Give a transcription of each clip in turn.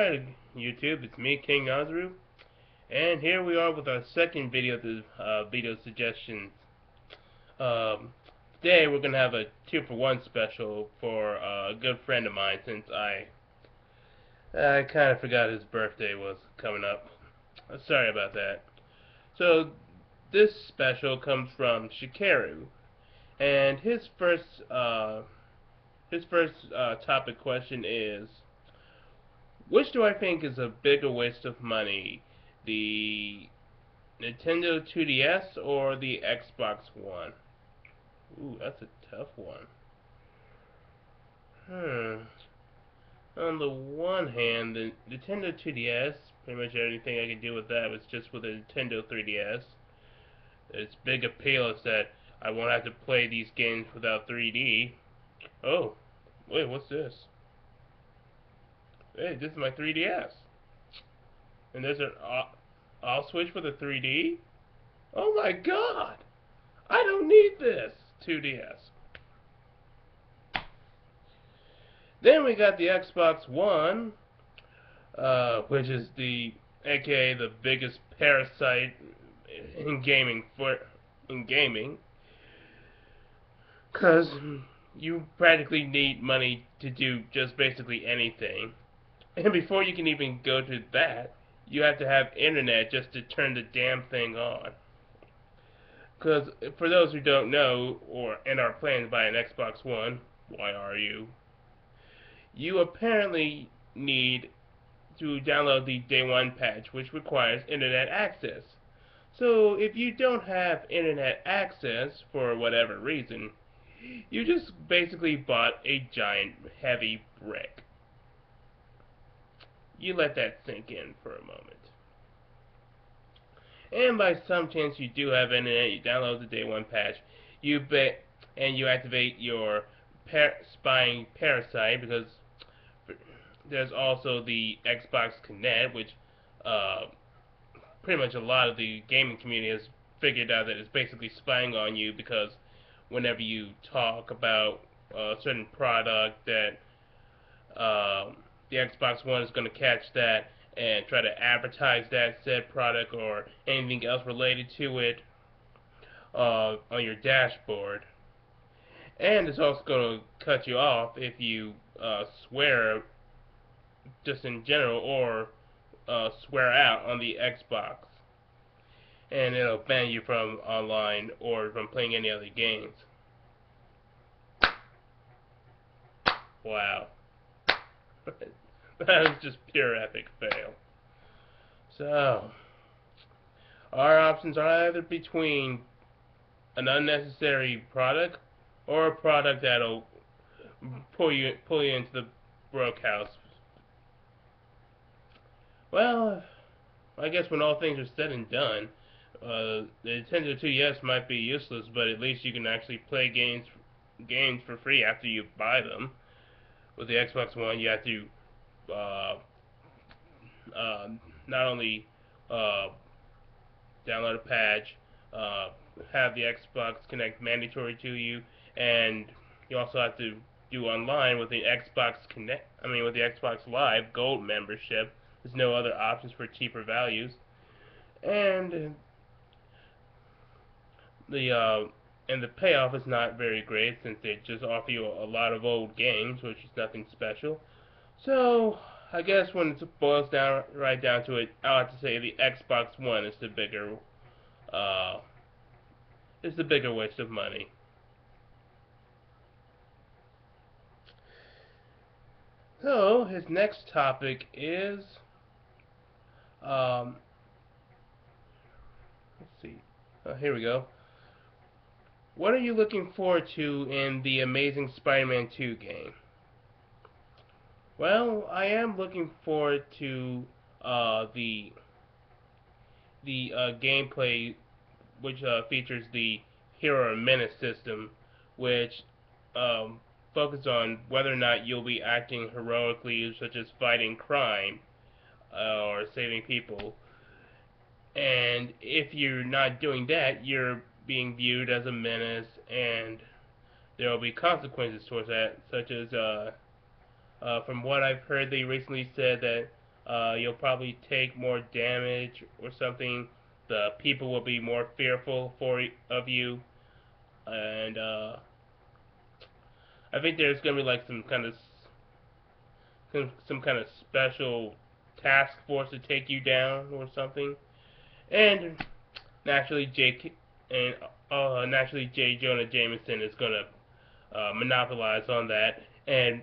Alright, YouTube, it's me, King Nazru, and here we are with our second video of the video suggestions. Um, Today we're gonna have a 2-for-1 special for a good friend of mine, since I kind of forgot his birthday was coming up. Sorry about that. So this special comes from Shikaru, and his first topic question is, which do I think is a bigger waste of money, the Nintendo 2DS or the Xbox One? Ooh, that's a tough one. On the one hand, the Nintendo 2DS, pretty much everything I could do with that was just with a Nintendo 3DS. Its big appeal is that I won't have to play these games without 3D. Oh, wait, what's this? Hey, this is my 3DS. And there's an off switch for the 3D? Oh my god! I don't need this 2DS. Then we got the Xbox One, which is aka the biggest parasite in gaming, because you practically need money to do just basically anything. And before you can even go to that, you have to have internet just to turn the damn thing on. Because for those who don't know, and are planning to buy an Xbox One, why are you? You apparently need to download the Day One patch, which requires internet access. So if you don't have internet access for whatever reason, you just basically bought a giant heavy brick. You let that sink in for a moment. And by some chance you do have internet, you download the Day One patch, and you activate your spying parasite, because there's also the Xbox Kinect, which pretty much a lot of the gaming community has figured out that it's basically spying on you, because whenever you talk about a certain product, that the Xbox One is going to catch that and try to advertise that said product or anything else related to it on your dashboard. And it's also going to cut you off if you swear just in general, or swear out on the Xbox. And it'll ban you from online or from playing any other games. Wow. That was just pure epic fail. So, our options are either between an unnecessary product or a product that'll pull you into the broke house. Well, I guess when all things are said and done, the Nintendo 2DS might be useless, but at least you can actually play games for free after you buy them. With the Xbox One, you have to not only download a patch, have the Xbox Kinect mandatory to you, and you also have to do online with the with the Xbox Live Gold membership. There's no other options for cheaper values, and the payoff is not very great, since they just offer you a lot of old games, which is nothing special. So I guess when it boils right down to it, I'll have to say the Xbox One is the bigger waste of money. So his next topic is let's see. Here we go. What are you looking forward to in the Amazing Spider-Man 2 game? Well, I am looking forward to the gameplay, which features the Hero or Menace system, which focuses on whether or not you'll be acting heroically, such as fighting crime or saving people. And if you're not doing that, you're being viewed as a menace, and there will be consequences towards that, such as from what I've heard, they recently said that You'll probably take more damage or something. The people will be more fearful of you, and I think there's gonna be like some kind of special task force to take you down or something. And naturally, naturally J. Jonah Jameson is gonna monopolize on that and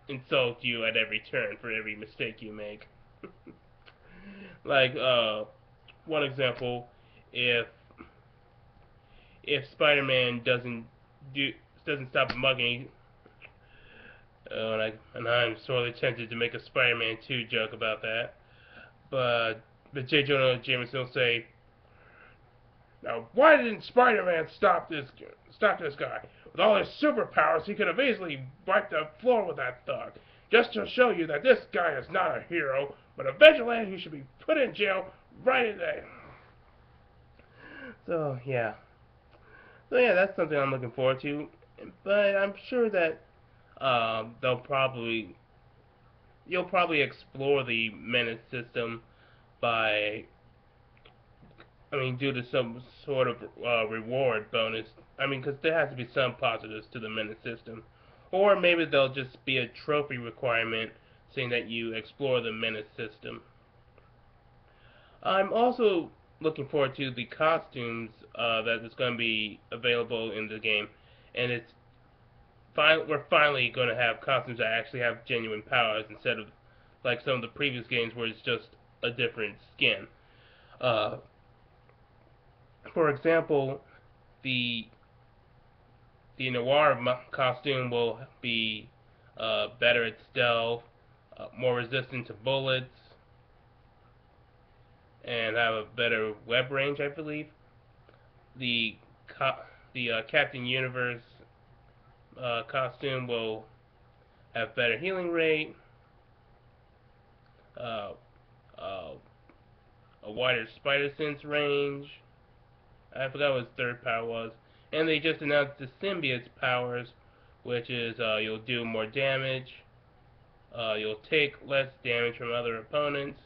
insult you at every turn for every mistake you make. Like one example, if Spider-Man do doesn't stop mugging, and I'm sorely tempted to make a Spider-Man 2 joke about that, but J. Jonah Jameson will say, "Now, why didn't Spider-Man stop this guy? With all his superpowers, he could have easily wiped the floor with that thug. Just to show you that this guy is not a hero, but a vigilante who should be put in jail right there." So yeah, that's something I'm looking forward to. But I'm sure that you'll probably explore the menace system by, I mean, due to some sort of reward bonus. I mean, because there has to be some positives to the menace system. Or maybe there'll just be a trophy requirement saying that you explore the menace system. I'm also looking forward to the costumes that is going to be available in the game. And we're finally going to have costumes that actually have genuine powers instead of like some of the previous games where it's just a different skin. Uh, for example, the noir costume will be better at stealth, more resistant to bullets, and have a better web range, I believe. The Captain Universe costume will have better healing rate, uh, uh, a wider spider sense range. I forgot what his third power was. And they just announced the symbiote's powers, which is you'll do more damage, you'll take less damage from other opponents,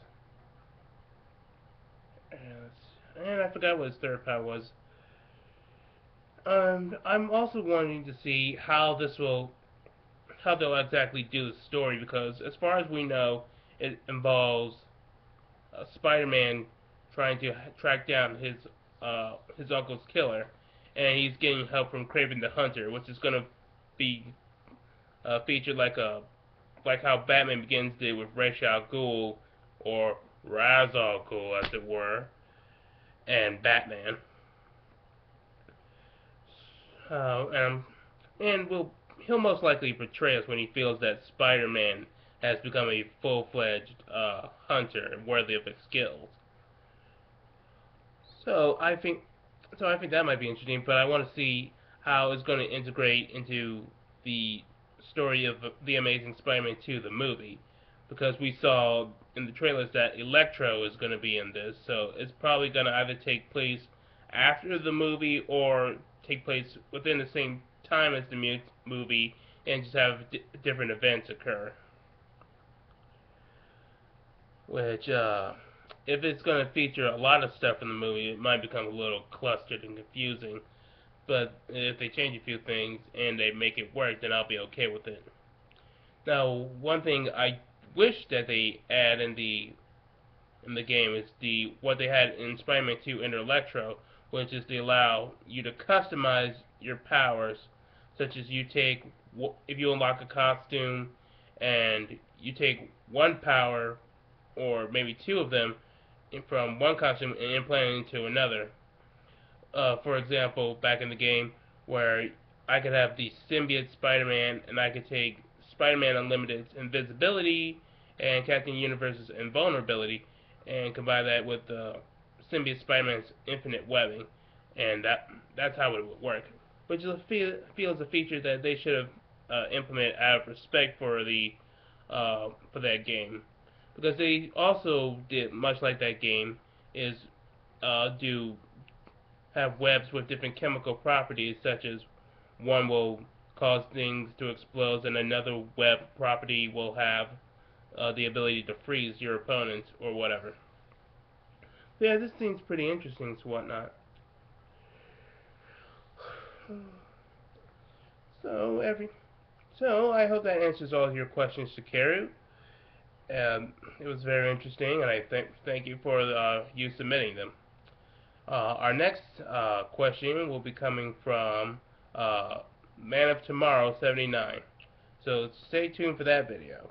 and I forgot what his third power was. I'm also wanting to see how they'll exactly do the story, because as far as we know, it involves Spider-Man trying to track down his uncle's killer, and he's getting help from Kraven the Hunter, which is going to be featured like how Batman Begins did with Ra's al Ghul, or Ra's al Ghul, as it were, and Batman. And he'll most likely betray us when he feels that Spider-Man has become a full-fledged hunter worthy of his skills. So I think that might be interesting, but I want to see how it's going to integrate into the story of The Amazing Spider-Man 2, the movie, because we saw in the trailers that Electro is going to be in this, so it's probably going to either take place after the movie or take place within the same time as the movie and just have different events occur. Which, if it's going to feature a lot of stuff in the movie, it might become a little clustered and confusing. But if they change a few things and they make it work, then I'll be okay with it. Now, one thing I wish that they add in the game is what they had in Spider-Man 2 Enter Electro, which is to allow you to customize your powers, such as if you unlock a costume and you take one power or maybe two of them from one costume and implant it into another. For example, back in the game where I could have the symbiote Spider-Man and I could take Spider-Man Unlimited's invisibility and Captain Universe's invulnerability and combine that with the symbiote Spider-Man's infinite webbing, and that's how it would work. Which feels a feature that they should have implemented out of respect for that game, because they also did much like that game is do have webs with different chemical properties, such as one will cause things to explode and another web property will have the ability to freeze your opponents or whatever. Yeah, this seems pretty interesting, so whatnot. So so I hope that answers all your questions, Shikaru. It was very interesting, and I thank you for you submitting them. Our next question will be coming from Man of Tomorrow 79. So stay tuned for that video.